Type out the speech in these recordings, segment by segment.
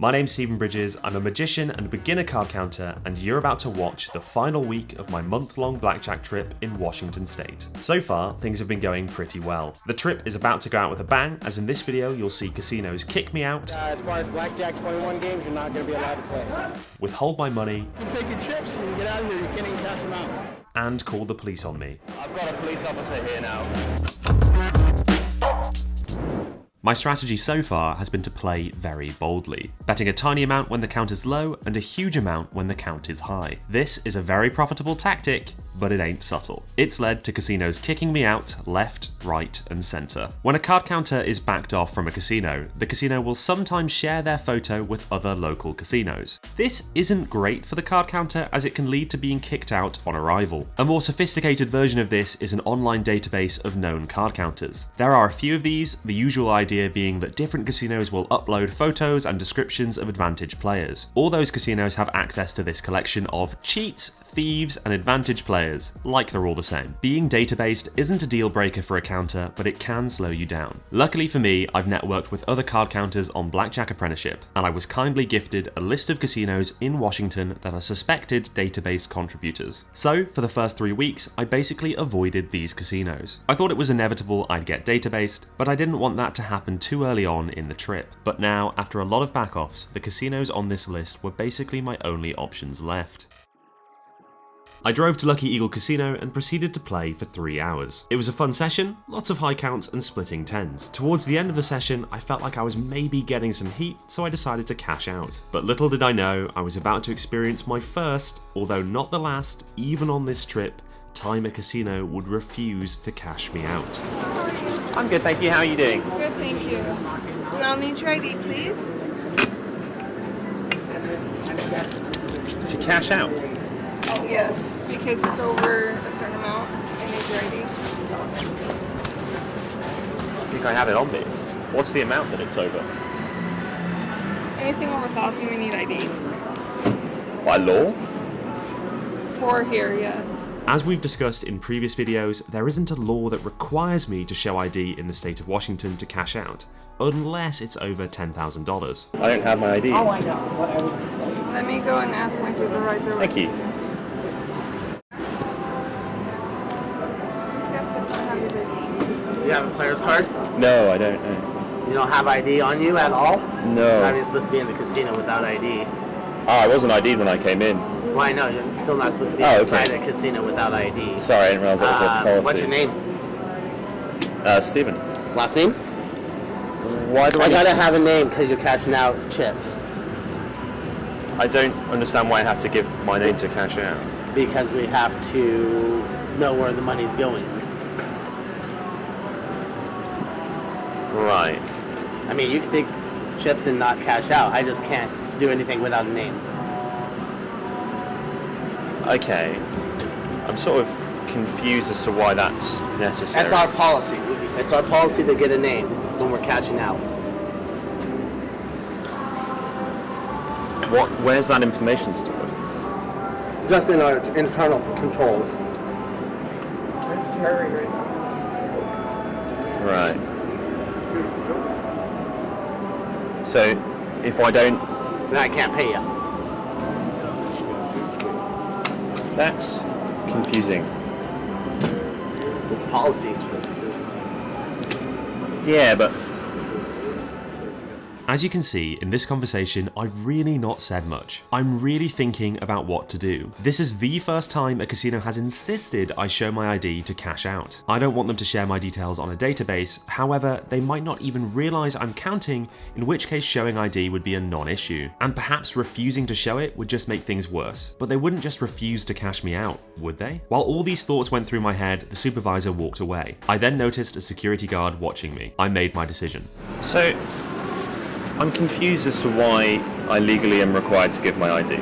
My name's Stephen Bridges, I'm a magician and beginner card counter, and you're about to watch the final week of my month-long blackjack trip in Washington State. So far, things have been going pretty well. The trip is about to go out with a bang, as in this video you'll see casinos kick me out. As far as blackjack 21 games, you're not going to be allowed to play. Withhold my money. You take your chips and you get out of here, you can't even cash them out. And call the police on me. I've got a police officer here now. My strategy so far has been to play very boldly, betting a tiny amount when the count is low and a huge amount when the count is high. This is a very profitable tactic, but it ain't subtle. It's led to casinos kicking me out left, right, and center. When a card counter is backed off from a casino, the casino will sometimes share their photo with other local casinos. This isn't great for the card counter as it can lead to being kicked out on arrival. A more sophisticated version of this is an online database of known card counters. There are a few of these, the usual idea being that different casinos will upload photos and descriptions of advantage players. All those casinos have access to this collection of cheats, thieves, and advantage players, like they're all the same. Being databased isn't a deal breaker for a counter, but it can slow you down. Luckily for me, I've networked with other card counters on Blackjack Apprenticeship, and I was kindly gifted a list of casinos in Washington that are suspected database contributors. So, for the first 3 weeks, I basically avoided these casinos. I thought it was inevitable I'd get databased, but I didn't want that to happen too early on in the trip. But now, after a lot of backoffs, the casinos on this list were basically my only options left. I drove to Lucky Eagle Casino and proceeded to play for 3 hours. It was a fun session, lots of high counts and splitting tens. Towards the end of the session, I felt like I was maybe getting some heat, so I decided to cash out. But little did I know, I was about to experience my first, although not the last, even on this trip, time a casino would refuse to cash me out. I'm good, thank you. How are you doing? Good, thank you. And I'll need your ID, please. To cash out? Yes, because it's over a certain amount. I need your ID. I think I have it on me. What's the amount that it's over? Anything over 1,000, we need ID. By law? For here, yes. As we've discussed in previous videos, there isn't a law that requires me to show ID in the state of Washington to cash out, unless it's over $10,000. I don't have my ID. Oh, I know. Let me go and ask my supervisor. Thank you. You have a player's card? No, I don't know. You don't have ID on you at all? No. How are you supposed to be in the casino without ID? I wasn't ID'd when I came in. Well, I know, you're still not supposed to be inside a casino without ID. Sorry, I didn't realize that was a policy. What's your name? Stephen. Last name? Why do I gotta have a name because you're cashing out chips. I don't understand why I have to give my name to cash out. Because we have to know where the money's going. Right. I mean, you can take chips and not cash out. I just can't do anything without a name. Okay. I'm sort of confused as to why that's necessary. That's our policy. It's our policy to get a name when we're cashing out. Where's that information stored? Just in our internal controls. Right. So, if I don't... Then I can't pay you. That's confusing. It's policy. Yeah, but... As you can see, in this conversation, I've really not said much. I'm really thinking about what to do. This is the first time a casino has insisted I show my ID to cash out. I don't want them to share my details on a database, however, they might not even realize I'm counting, in which case showing ID would be a non-issue. And perhaps refusing to show it would just make things worse. But they wouldn't just refuse to cash me out, would they? While all these thoughts went through my head, the supervisor walked away. I then noticed a security guard watching me. I made my decision. So, I'm confused as to why I legally am required to give my ID.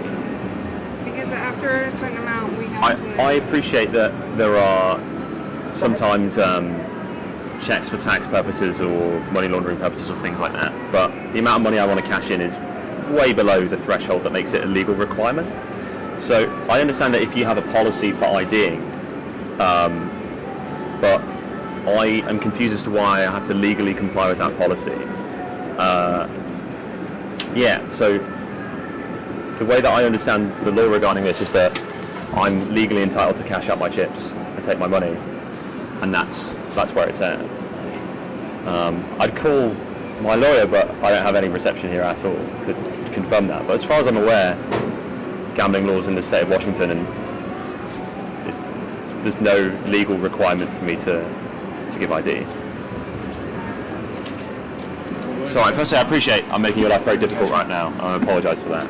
Because after a certain amount, we have to... I appreciate that there are sometimes checks for tax purposes or money laundering purposes or things like that, but the amount of money I want to cash in is way below the threshold that makes it a legal requirement. So I understand that if you have a policy for IDing, but I am confused as to why I have to legally comply with that policy. Yeah, so the way that I understand the law regarding this is that I'm legally entitled to cash out my chips and take my money, and that's where it's at. I'd call my lawyer, but I don't have any reception here at all to confirm that. But as far as I'm aware, gambling laws in the state of Washington, and there's no legal requirement for me to give ID. So firstly, I appreciate I'm making your life very difficult right now, and I apologise for that.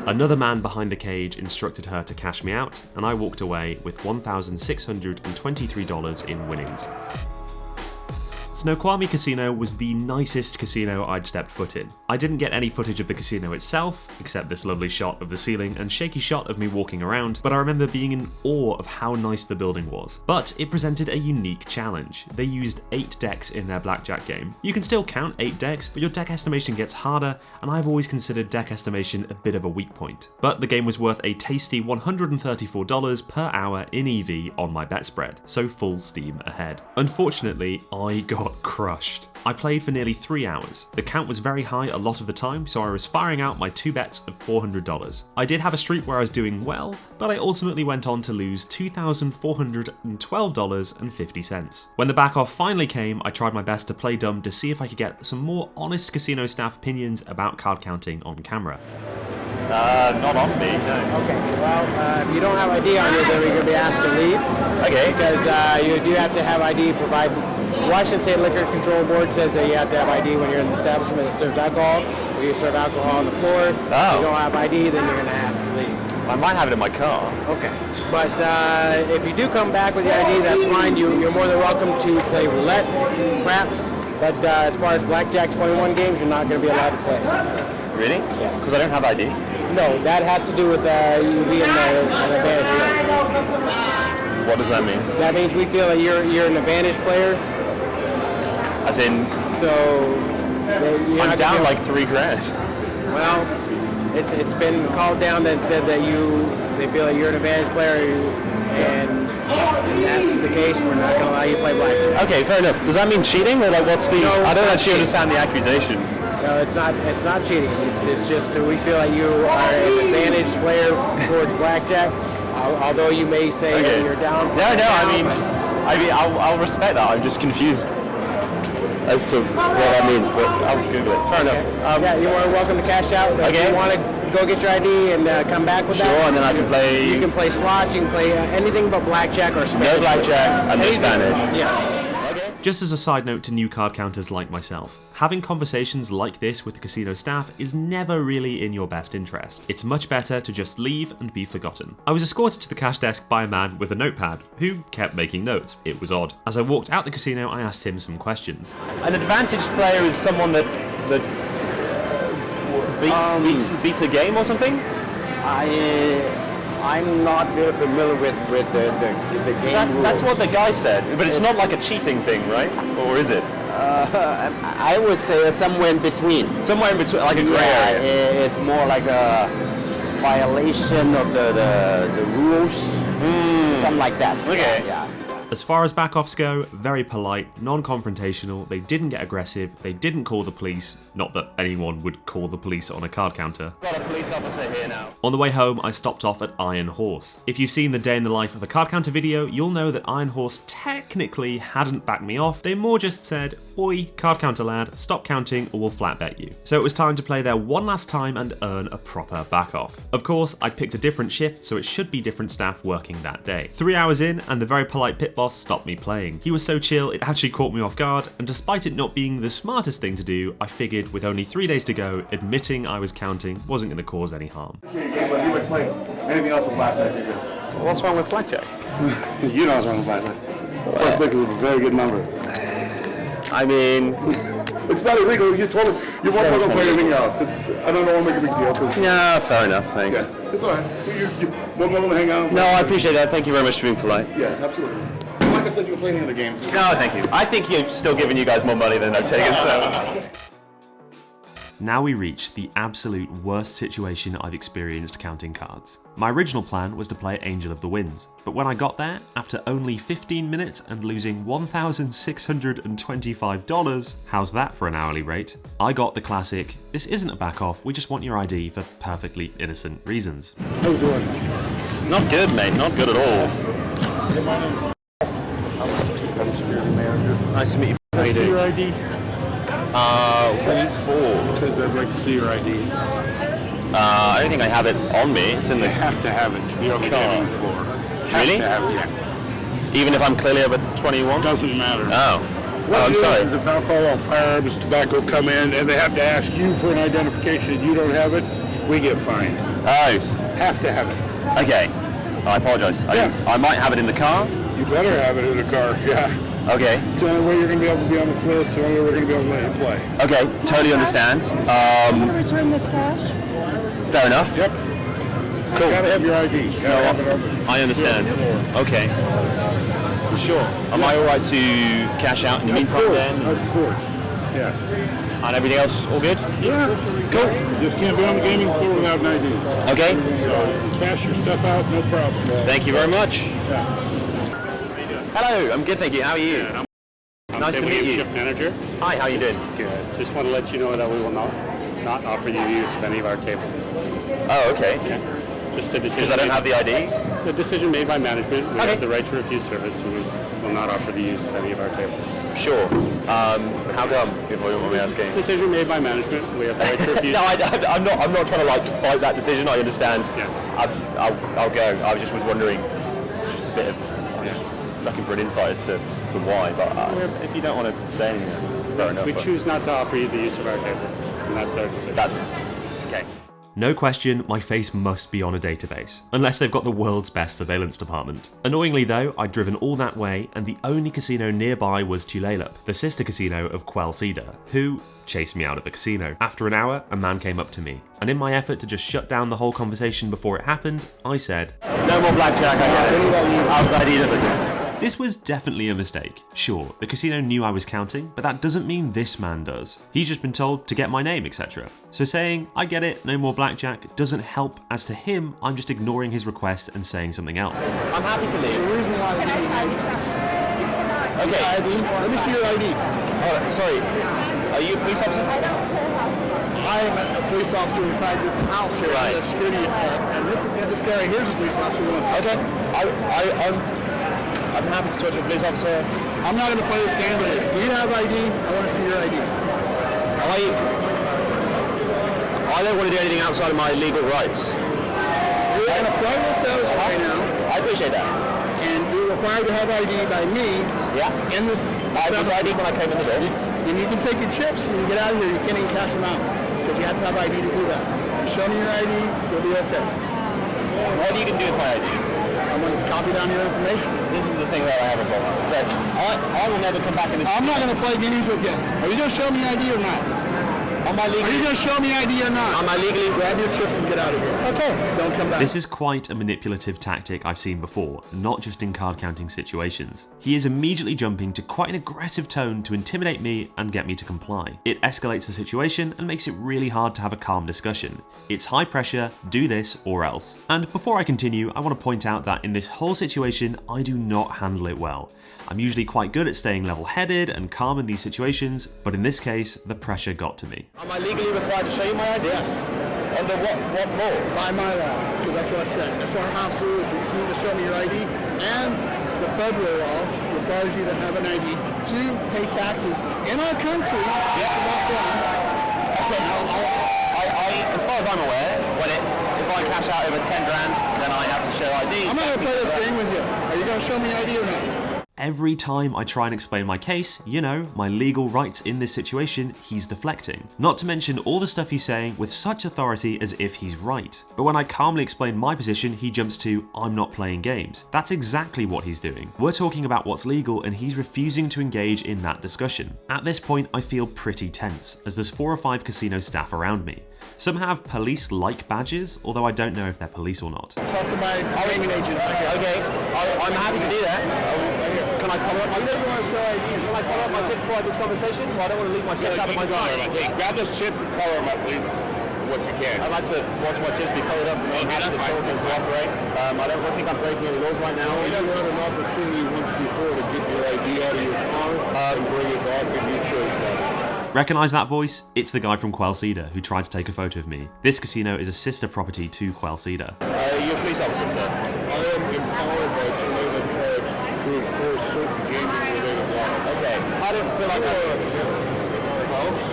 Another man behind the cage instructed her to cash me out, and I walked away with $1,623 in winnings. Snoqualmie Casino was the nicest casino I'd stepped foot in. I didn't get any footage of the casino itself, except this lovely shot of the ceiling and shaky shot of me walking around, but I remember being in awe of how nice the building was. But it presented a unique challenge. They used 8 decks in their blackjack game. You can still count 8 decks, but your deck estimation gets harder, and I've always considered deck estimation a bit of a weak point. But the game was worth a tasty $134 per hour in EV on my bet spread, so full steam ahead. Unfortunately, I got crushed. I played for nearly 3 hours. The count was very high a lot of the time, so I was firing out my 2 bets of $400. I did have a streak where I was doing well, but I ultimately went on to lose $2,412.50. When the back off finally came, I tried my best to play dumb to see if I could get some more honest casino staff opinions about card counting on camera. Not on me, no. Okay, well, if you don't have ID on you, then you're going to be asked to leave. Okay. Because you do have to have ID provided. The Washington State Liquor Control Board says that you have to have ID when you're in the establishment that serves alcohol, or you serve alcohol on the floor. Oh. If you don't have ID, then you're going to have to leave. I might have it in my car. Okay. But if you do come back with the ID, that's fine. You're more than welcome to play roulette, craps. But as far as blackjack 21 games, you're not going to be allowed to play. Really? Yes. Because I don't have ID? No, that has to do with you being an advantage player. What does that mean? That means we feel that you're an advantage player. As in, So I'm down like $3 grand. Well, it's been called down that said that they feel that you're an advantage player, and if that's the case, we're not going to allow you to play blackjack. Okay, fair enough. Does that mean cheating, or like what's the? No, I don't it's actually not understand the accusation. No, it's not cheating. It's just we feel that you are an advantaged player towards blackjack. Although you may say that you're down. No. I mean, I'll respect that. I'm just confused as to what that means, but I'll Google it. Fair enough. Yeah, you are welcome to cash out. If you want to go get your ID and come back with that. Sure, and then I can play. You can play slots. You can play anything but blackjack or Spanish. No blackjack and no Spanish. Yeah. Just as a side note to new card counters like myself, having conversations like this with the casino staff is never really in your best interest. It's much better to just leave and be forgotten. I was escorted to the cash desk by a man with a notepad who kept making notes. It was odd. As I walked out the casino, I asked him some questions. An advantaged player is someone that beats a game or something? I'm not very familiar with the game That's what rules. the guy said. But it's not like a cheating thing, right? Or is it? I would say somewhere in between. Somewhere in between, like a gray Yeah, area. it's more like a violation of the rules, something like that. Okay. Yeah. As far as back-offs go, very polite, non-confrontational, they didn't get aggressive, they didn't call the police, not that anyone would call the police on a card counter. Got a police officer here now. On the way home, I stopped off at Iron Horse. If you've seen the day in the life of a card counter video, you'll know that Iron Horse technically hadn't backed me off, they more just said, "Oi, card counter lad, stop counting or we'll flat bet you." So it was time to play there one last time and earn a proper back-off. Of course, I'd picked a different shift, so it should be different staff working that day. 3 hours in, and the very polite pit boss stopped me playing. He was so chill, it actually caught me off guard, and despite it not being the smartest thing to do, I figured with only 3 days to go, admitting I was counting wasn't going to cause any harm. But you would play anything else with blackjack, you're good. What's wrong with blackjack? You know what's wrong with blackjack. Plus 6 is a very good number. I mean, It's not illegal. You told him you won't let him play anything else. I don't want to make a big deal. yeah, fair enough, thanks. Yeah, it's all right. You won't let him hang out. No, I appreciate that. Thank you very much for being polite. Yeah, absolutely. Like I said, you can play any other game. No, thank you. I think you've still given you guys more money than I've taken, so. Now we reach the absolute worst situation I've experienced counting cards. My original plan was to play Angel of the Winds, but when I got there, after only 15 minutes and losing $1,625, how's that for an hourly rate? I got the classic, this isn't a back off, we just want your ID for perfectly innocent reasons. How you doing? Not good, mate. Not good at all. Hey, my name's I'm security manager. Nice to meet you. How you See your doing? ID? What for? Because I'd like to see your ID. I don't think I have it on me. It's in You the have to have it to be on the car. gaming floor. Have Really? to have it, yeah. even if I'm clearly over 21. Doesn't matter. Oh. What I'm it is sorry. if alcohol, firearms, tobacco come in and they have to ask you for an identification, you don't have it, we get fined. Oh. Have to have it. Okay. I apologise. Yeah. I might have it in the car. You better have it in the car, yeah. Okay. It's the only way you're going to be able to be on the floor. It's the only way we're going to be able to let you play. Okay. Totally understand. Return this cash? Fair enough. Yep. Cool. You got to have your ID. You got to have it on the I understand. floor. Okay. Sure. Am I alright to cash out in the meantime then? Of course. Yeah. And everything else all good? Yeah. Cool. Just can't be on the gaming floor without an ID. Okay. So cash your stuff out, no problem. Thank you very much. Yeah. Hello, I'm good, thank you. How are you? Nice to meet you. Shift manager. Hi, how you doing? Good. Just want to let you know that we will not offer you use of any of our tables. Oh, okay. Yeah. Just a decision. Because I don't have the ID? The decision made by management. We Okay. have the right to refuse service, and we will not offer the use of any of our tables. Sure. How come, if you want me asking? Decision made by management. We have the right to refuse. No, I'm not trying to like fight that decision. I understand. Yes. I'll go. I just was wondering, just a bit of, I was just looking for an insight as to why. But if you don't want to say anything, that's fair enough. We but choose not to offer you the use of our tables, and that's our decision. That's okay. No question, my face must be on a database, unless they've got the world's best surveillance department. Annoyingly though, I'd driven all that way and the only casino nearby was Tulalip, the sister casino of Quell Cedar, who chased me out of the casino. After an hour, a man came up to me, and in my effort to just shut down the whole conversation before it happened, I said, No more blackjack, I get it. Outside either. this was definitely a mistake. Sure, the casino knew I was counting, but that doesn't mean this man does. He's just been told to get my name, etc. So saying, I get it, no more blackjack, doesn't help, as to him, I'm just ignoring his request and saying something else. I'm happy to leave. The reason why they give you Okay. ID, let me see your ID. Oh, sorry. Are you a police officer? I am a police officer inside this house here. Right. The security, and this guy right here is a police officer. Okay. I'm happy to talk to a police officer. I'm not going to play this game with you. Do you have ID? I want to see your ID. I don't want to do anything outside of my legal rights. You're in a private status right now, I appreciate that. and you're required to have ID by me. Yeah. In this, I was ID when I came in the door. and you can take your chips and you get out of here. You can't even cash them out because you have to have ID to do that. Show me your ID, you'll be okay. What are you going to do with my ID? I'm going to copy down your information. This is the thing that I have a problem with. I will never come back in this. I'm not going to play games with you. Are you going to show me ID or not? Am I Are you legally? going to show me ID or not? Am I legally? Grab your chips and get out of here. Okay. Don't come back. This is quite a manipulative tactic I've seen before, not just in card counting situations. He is immediately jumping to quite an aggressive tone to intimidate me and get me to comply. It escalates the situation and makes it really hard to have a calm discussion. It's high pressure, do this or else. And before I continue, I want to point out that in this whole situation, I do not handle it well. I'm usually quite good at staying level-headed and calm in these situations, but in this case, the pressure got to me. Am I legally required to show you my ID? Yes. Under what law? By my law, because that's what I said. That's our house rule is you need to show me your ID, and the federal law requires you to have an ID to pay taxes in our country. That's about that. Okay. As far as I'm aware, if I cash out over 10 grand, then I have to show ID. I'm not going to play this game with you. Are you going to show me ID or not? Every time I try and explain my case, you know, my legal rights in this situation, he's deflecting. Not to mention all the stuff he's saying with such authority as if he's right. But when I calmly explain my position, he jumps to, I'm not playing games. That's exactly what he's doing. We're talking about what's legal and he's refusing to engage in that discussion. At this point, I feel pretty tense, as there's 4 or 5 casino staff around me. Some have police-like badges, although I don't know if they're police or not. Talk to my gaming agent. Okay, I'm happy to do that. Can I color up my chips? Can I color up my chips before I have this conversation? Well, I don't want to leave my chips out of my sight. Hey, grab those chips and color them up, please. What you can. I'd like to watch my chips be colored up and then have the children to operate. I don't think I'm breaking any laws right now. You had an opportunity once before to get your ID out of your car and bring it back, and you chose that. Recognise that voice? It's the guy from Quail Cedar who tried to take a photo of me. This casino is a sister property to Quail Cedar. You're a police officer, sir? I am empowered by Canadian tribes to enforce certain gaming-related laws. Okay. I don't feel like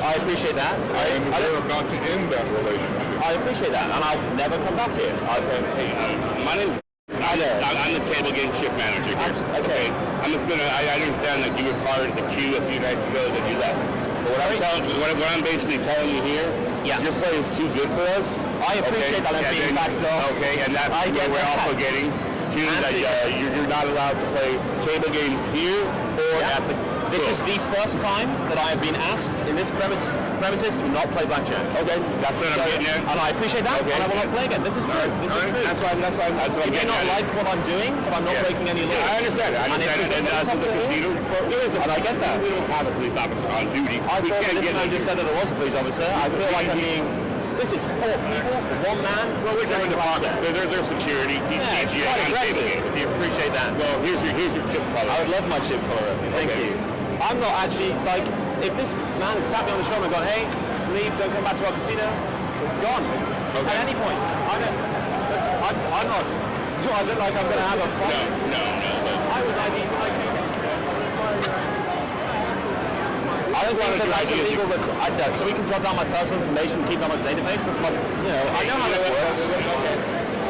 I appreciate that. And we're about to end that relationship. I appreciate that, and I'll never come back here. My name's I'm the table game shift manager here. Okay. I'm just gonna. I understand that you were part of the queue a few nights ago that you left. But what I'm basically telling you here, your play is too good for us. I appreciate that I'm being backed off. Okay, and that's what we're also getting to that you're not allowed to play table games here or at the. This is the first time that I have been asked in this premises to not play blackjack. Okay, that's what I'm getting at. And I appreciate that, and I will not play again. This is true. This is true. That's what I'm You may getting not at. like what I'm doing, but I'm not breaking any laws. I understand it. And us as a casino, and I get that. We don't have a police officer on duty. I thought that this man just said that there was a police officer. I feel like I'm being. This is 4 people for 1 man. Well, we're different departments. So they're security. He's CGA. Quite aggressive. So you appreciate that. Well, here's your chip color. I would love my chip color. Thank you. I'm not actually, like, if this man had tapped me on the shoulder and gone, hey, leave, don't come back to our casino, gone. Okay. At any point. I'm not, so I look like I'm going to have a fight. No. I was ID. I don't think that that's illegal, so we can jot down my personal information and keep it on my database. That's my, I know how this works. Okay.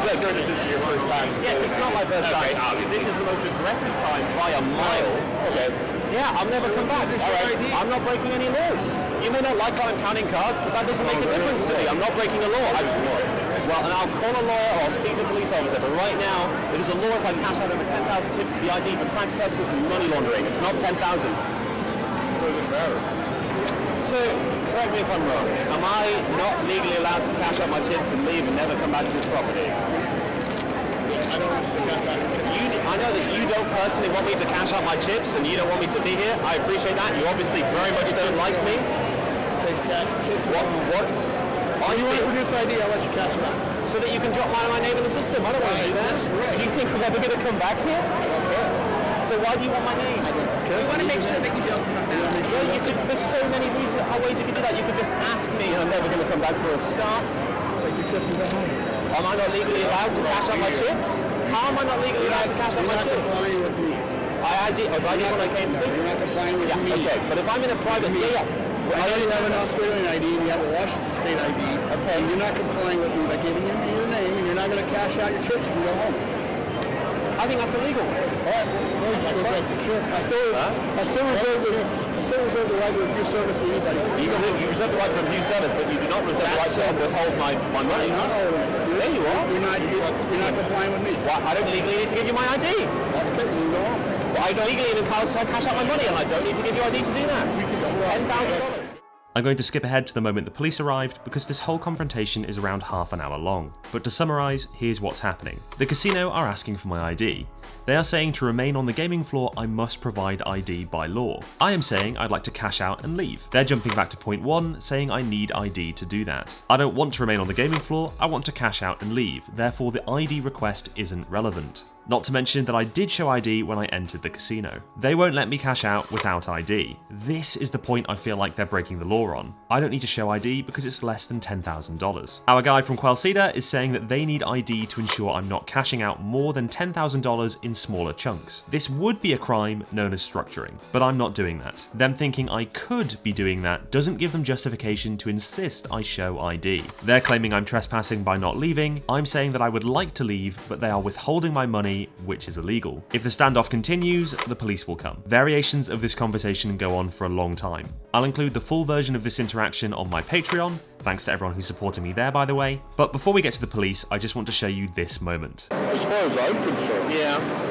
Look, this is your first time. Yes, it's not my first time. This is the most aggressive time by a mile. Okay. Yeah, I'll never come back. All right. I'm not breaking any laws. You may not like how I'm counting cards, but that doesn't make a difference to me. I'm not breaking a law. Well, and I'll call a lawyer or I'll speak to a police officer, but right now, it is a law if I cash out over 10,000 chips to the ID for tax purposes and money laundering. It's not 10,000. Doesn't matter. So, correct me if I'm wrong. Am I not legally allowed to cash out my chips and leave and never come back to this property? I know that you don't personally want me to cash out my chips and you don't want me to be here. I appreciate that. You obviously very much don't like me. Take that. What? You want to produce ID, I'll let you cash it out. So that you can drop my name in the system. I don't want to do that. Do you think I'm ever going to come back here? I don't care. So why do you want my name? You want to make sure that you don't come back. Well, there's so many ways you can do that. You could just ask me and I'm never going to come back for a start. Take your chips and go home. Am I not legally allowed to cash out my chips? How am I not legally allowed to cash out my chips? You're not complying with me. I ID when I came through. You're not complying with me. Okay, but if I'm in a private... I know you have an Australian ID and you have a Washington State ID. Okay. And you're not complying with me by giving you your name and you're not going to cash out your chips and you go home. I think that's illegal. All right. I still reserve the right to refuse service to anybody. You reserve the right to refuse service, but you do not reserve the right to withhold my money. I'm not holding it. There you are. You're not complying with me. Well, I don't legally need to give you my ID. Okay, you go home. Well, I legally need to cash out my money, and I don't need to give you ID to do that. $10,000. I'm going to skip ahead to the moment the police arrived because this whole confrontation is around half an hour long. But to summarise, here's what's happening. The casino are asking for my ID. They are saying to remain on the gaming floor I must provide ID by law. I am saying I'd like to cash out and leave. They're jumping back to point 1, saying I need ID to do that. I don't want to remain on the gaming floor, I want to cash out and leave, therefore the ID request isn't relevant. Not to mention that I did show ID when I entered the casino. They won't let me cash out without ID. This is the point I feel like they're breaking the law on. I don't need to show ID because it's less than $10,000. Our guy from Quail Cedar is saying that they need ID to ensure I'm not cashing out more than $10,000 in smaller chunks. This would be a crime known as structuring, but I'm not doing that. Them thinking I could be doing that doesn't give them justification to insist I show ID. They're claiming I'm trespassing by not leaving. I'm saying that I would like to leave, but they are withholding my money, which is illegal. If the standoff continues, the police will come. Variations of this conversation go on for a long time. I'll include the full version of this interaction on my Patreon, thanks to everyone who's supporting me there by the way. But before we get to the police, I just want to show you this moment. As far as I'm concerned,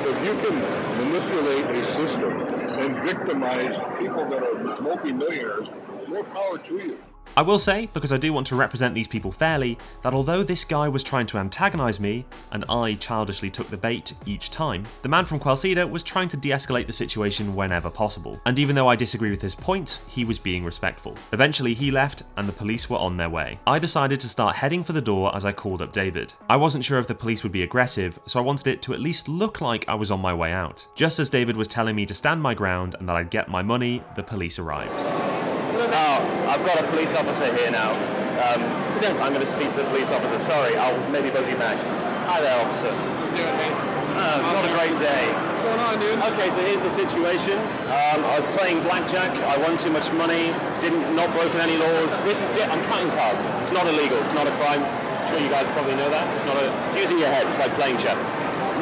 if you can manipulate a system and victimize people that are multi-millionaires, more power to you. I will say, because I do want to represent these people fairly, that although this guy was trying to antagonize me, and I childishly took the bait each time, the man from Quilceda was trying to de-escalate the situation whenever possible. And even though I disagree with his point, he was being respectful. Eventually he left and the police were on their way. I decided to start heading for the door as I called up David. I wasn't sure if the police would be aggressive, so I wanted it to at least look like I was on my way out. Just as David was telling me to stand my ground and that I'd get my money, the police arrived. Oh, I've got a police officer here now. I'm going to speak to the police officer. Sorry, I'll maybe buzz you back. Hi there, officer. What's doing, mate? Not a great day. What's going on, dude? Okay, so here's the situation. I was playing blackjack. I won too much money. Not broken any laws. I'm counting cards. It's not illegal. It's not a crime. I'm sure you guys probably know that. It's using your head. It's like playing chess.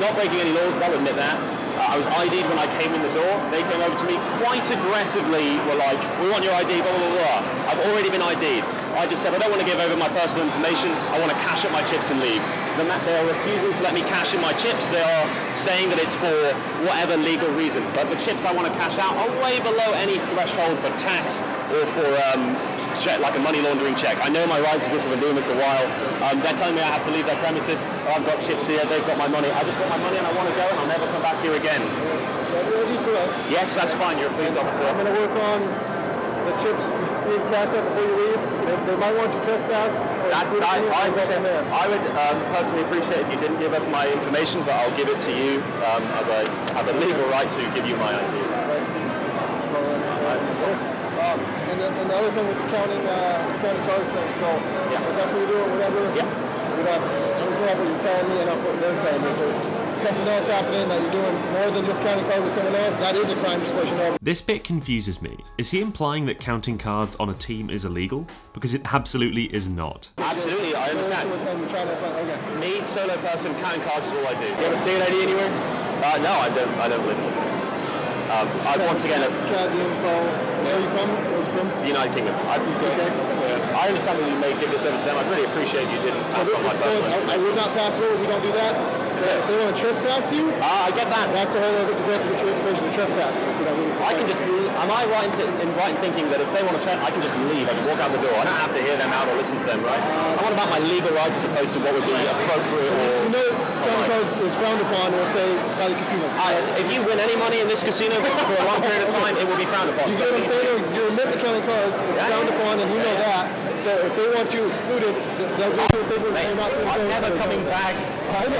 Not breaking any laws. I'll admit that. I was ID'd when I came in the door. They came over to me quite aggressively, were like, we want your ID, blah, blah, blah. I've already been ID'd. I just said, I don't want to give over my personal information. I want to cash up my chips and leave. They are refusing to let me cash in my chips. They are saying that it's for whatever legal reason. But the chips I want to cash out are way below any threshold for tax or for like a money laundering check. I know my rights as this. I've been doing this a while. They're telling me I have to leave their premises. I've got chips here. They've got my money. I just want my money and I want to go and I'll never come back here again. Ready for us? Yes, that's fine. You're a police officer. I'm going to work on the chips being cashed out before you leave. They might want you trespassed. I would personally appreciate if you didn't give up my information, but I'll give it to you as I have a legal right to give you my ID. And the other thing with the counting cards thing, so that's what you're doing, whatever. Yeah. I'm just going off what you're telling me and not what they're telling me. There's something else happening that you're doing more than just counting cards with someone else. That is a crime, just let you know. This bit confuses me. Is he implying that counting cards on a team is illegal? Because it absolutely is not. Absolutely, I understand. Okay. Me, solo person, counting cards is all I do. You have a state ID anywhere? No, I don't live in this. Once again, Where are you from? Where's you from? the United Kingdom. I understand that you may give this over to them. I really appreciate you didn't pass on my personal. I would not pass over. We don't do that. If they want to trespass you, I get that. that's a whole other, because they have to get your information to trespass you. So that I can just leave. Am I right in thinking that if they want to trespass, I can just leave? I can walk out the door. I don't have to hear them out or listen to them, right? I want about my legal rights as opposed to what would be appropriate or... You know, counting cards is frowned upon, we'll say, by the casinos. If you win any money in this casino for a long period of time, it will be frowned upon. You get what I'm saying? You admit to counting cards, it's frowned upon, and you know that. So if they want you excluded, they'll go through a paper and you're not doing I'm never coming back. I know.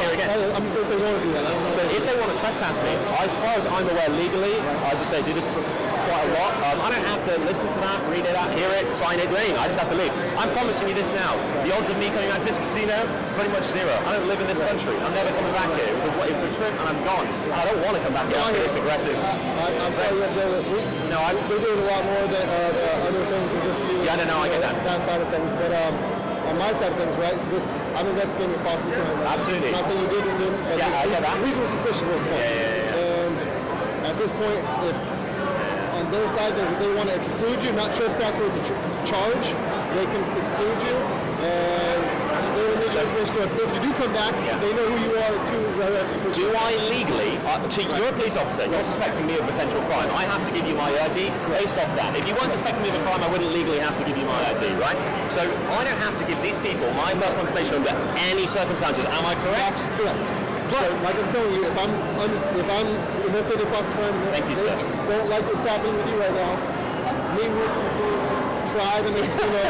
I'm just saying if they want to do that. I don't know. So if they want to trespass me, as far as I'm aware legally, as I say, do this for quite a lot. I don't have to listen to that, read it out, hear it, sign it, do anything. I just have to leave. I'm promising you this now. The odds of me coming out of this casino, pretty much zero. I don't live in this country. I'm never coming back here. It was a trip and I'm gone. And I don't want to come back here after this aggressive. I'm sorry you have to deal with it. We're doing a lot more than other things than just you. Yeah, no, I get that. That side of things. But on my side of things, right, so I'm investigating a possible crime. Right? Absolutely. I'm not saying you did or didn't, but I get that. reasonable suspicion is what's going on. Yeah. And at this point, if on their side, if they want to exclude you, not trespass where it's a charge, they can exclude you. And they will make information if you do come back, they know who you are too. Do I legally, you're a police officer, you're suspecting me of potential crime, I have to give you my ID based off that. If you weren't suspecting me of a crime, I wouldn't legally have to give you my ID, right? So I don't have to give these people my personal information under any circumstances. Am I correct? Correct. So, like I'm telling you, if I'm investigating a possible crime, don't like what's happening with you right now. Me working for tribe and the casino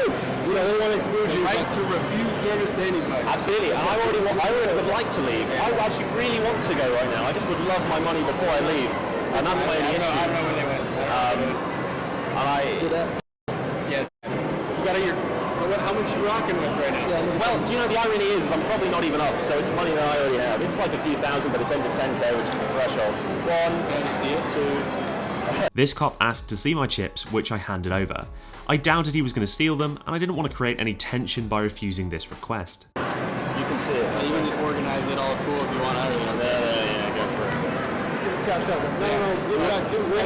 is, they want to exclude you. Right to refuse service to anybody. Absolutely, and I already would like to leave. I actually really want to go right now. I just would love my money before I leave, and that's my only issue. I don't know where they went. How much you rocking with right now? Well, do you know, the irony is I'm probably not even up, so it's money that I already have. It's like a few thousand, but it's under 10k, which is the threshold. One, can you see it? Two. This cop asked to see my chips, which I handed over. I doubted he was going to steal them, and I didn't want to create any tension by refusing this request. You can see it. You can organize it all cool if you want. I don't know. Yeah, go for it.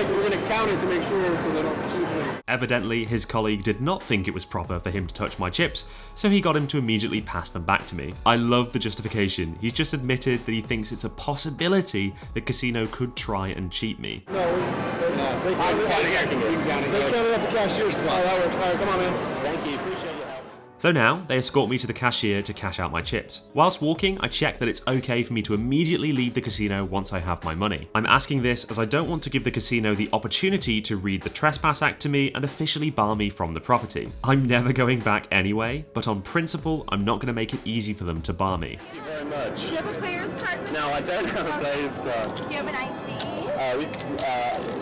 We're going to count it to make sure so they don't shoot me. Evidently, his colleague did not think it was proper for him to touch my chips, so he got him to immediately pass them back to me. I love the justification. He's just admitted that he thinks it's a possibility the casino could try and cheat me. No, cards. They counted up the cashier's spot. Oh, that works. All right, come on, man. Thank you. Appreciate your help. So now, they escort me to the cashier to cash out my chips. Whilst walking, I check that it's okay for me to immediately leave the casino once I have my money. I'm asking this as I don't want to give the casino the opportunity to read the Trespass Act to me and officially bar me from the property. I'm never going back anyway, but on principle, I'm not going to make it easy for them to bar me. Thank you very much. Do you have a player's card? No, I don't have a player's card. Do you have an ID?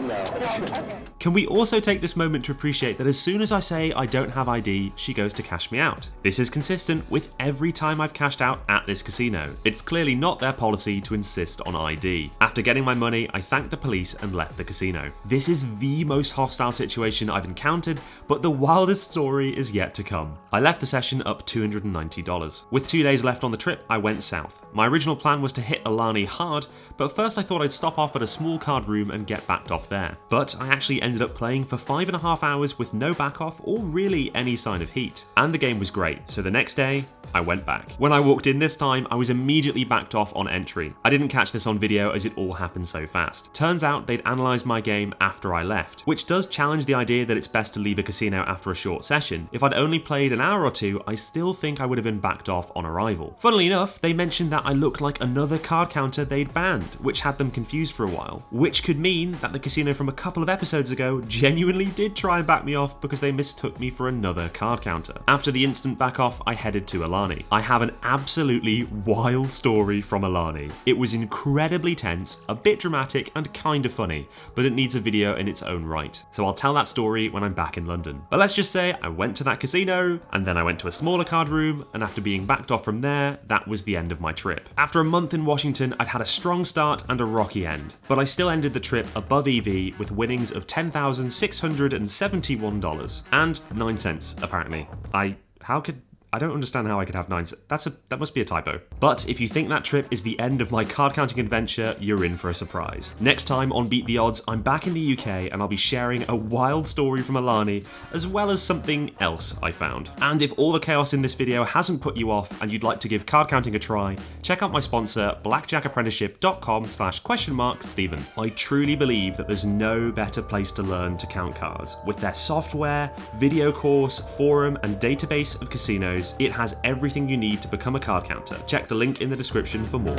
No. Okay. Can we also take this moment to appreciate that as soon as I say I don't have ID, she goes to cash me out. This is consistent with every time I've cashed out at this casino. It's clearly not their policy to insist on ID. After getting my money, I thanked the police and left the casino. This is the most hostile situation I've encountered, but the wildest story is yet to come. I left the session up $290. With 2 days left on the trip, I went south. My original plan was to hit Alani hard, but first I thought I'd stop off at a small card room and get backed off there. But I actually ended up playing for 5.5 hours with no back off or really any sign of heat. And the game was great, so the next day, I went back. When I walked in this time, I was immediately backed off on entry. I didn't catch this on video as it all happened so fast. Turns out they'd analysed my game after I left, which does challenge the idea that it's best to leave a casino after a short session. If I'd only played an hour or two, I still think I would have been backed off on arrival. Funnily enough, they mentioned that I looked like another card counter they'd banned, which had them confused for a while, which could mean that the casino from a couple of episodes ago genuinely did try and back me off because they mistook me for another card counter. After the instant back off, I headed to Alani. I have an absolutely wild story from Alani. It was incredibly tense, a bit dramatic, and kind of funny, but it needs a video in its own right. So I'll tell that story when I'm back in London. But let's just say I went to that casino, and then I went to a smaller card room, and after being backed off from there, that was the end of my trip. After a month in Washington, I'd had a strong start and a rocky end, but I still ended the trip above EV with winnings of $10,671 and 9 cents, apparently. I don't understand how I could have 9 cents. That must be a typo. But if you think that trip is the end of my card counting adventure, you're in for a surprise. Next time on Beat the Odds, I'm back in the UK and I'll be sharing a wild story from Alani, as well as something else I found. And if all the chaos in this video hasn't put you off and you'd like to give card counting a try, check out my sponsor, blackjackapprenticeship.com/Stephen. I truly believe that there's no better place to learn to count cards. With their software, video course, forum, and database of casinos, it has everything you need to become a card counter. Check the link in the description for more.